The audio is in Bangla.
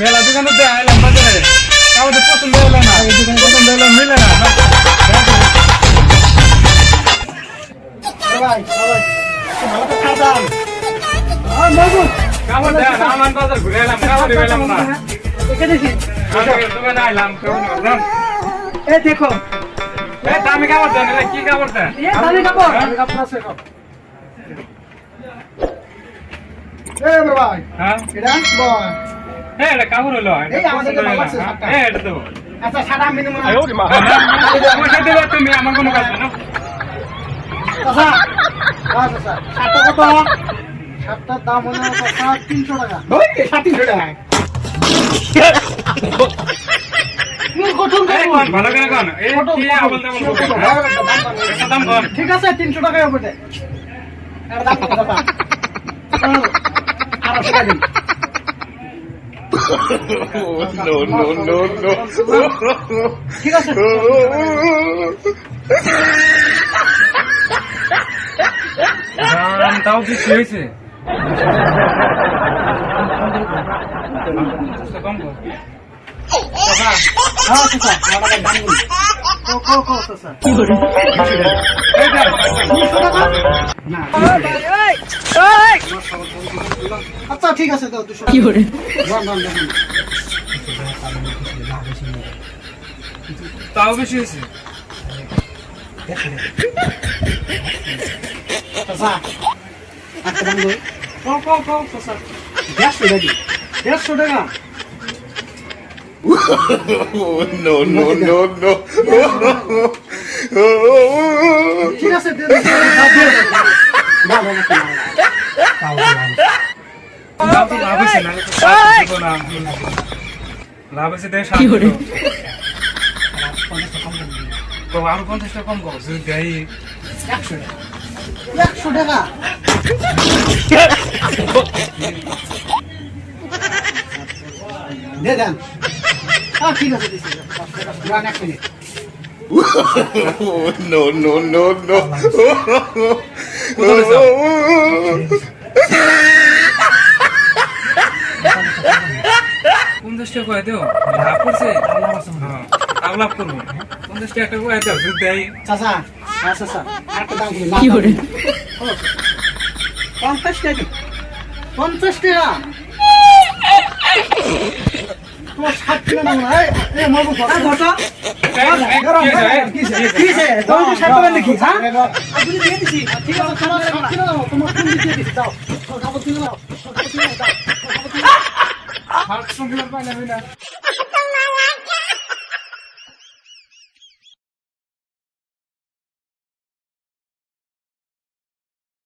মেলা দোকানে আইলাম বাজারে, কাউকে পছন্দ হলো না, এই দোকানে পছন্দ হলো মিলে না। কাপড় দেন, আমার বাজার ঘুরে এলাম, কাপড় পেলাম না। দোকানে আইলাম, দেখো দামি কাপড় দেন, কি কাপড় দেন? দামি কাপড় আছে। ভাই হ্যাঁ এটা বল হ্যাঁ, এটা কাপড় হলো, এই আমাদের ভালো আছে শার্টটা। হ্যাঁ এটা দেবো। আচ্ছা সাদা মিনিমাম পয়সা দেবো তুমি, আমার কোনো কাজ না। আচ্ছা আচ্ছা শার্টটা কত? শার্টটার দাম হলো 300 টাকা। ওই 300 টাকা ভালো করে কন, এই কি আবল তাবল বলছো? দাম কম। ঠিক আছে 300 টাকায় হবে এটা। এর দাম কত টাকা? আর টাকা দিন। No. ঠিক আছে তাও বেশি হয়েছে, কম কর। আচ্ছা আমাদের দাম বলি স্যার না আচ্ছা ঠিক আছে তো 200 কি করে তাও বেশি হয়েছে। আচ্ছা একটা দাম বলি স্যার 150 টাকা No. ঠিক আছে লাভ হয়েছে না, লাভ হয়েছে দেয় কি করে আরো 50 টাকা কম করো, যদি দেয় 100 টাকা দে দেন। ঠিক আছে দিচ্ছি এক মিনিট No. 50 টাকা করে দেও, লাভ করছে, তাও লাভ করবো। 50 টাকা করে দেও, যদি দেয়। চাচা আচ্ছা একটা দাম কি করে 50 টাকা 50 টাকা তোমার 60 টাকা না মনে হয় এই মারবো ধরো কিসে তুমি 60 টাকা নাকি হ্যাঁ আপনি দিয়ে দিছি ঠিক আছে তোমার 60 টাকা দাও তোমার ফোন দিয়ে দিছি দাও কাপড় কিনে দাও কাপড় কিনে দাও 60 টাকা পাইলে না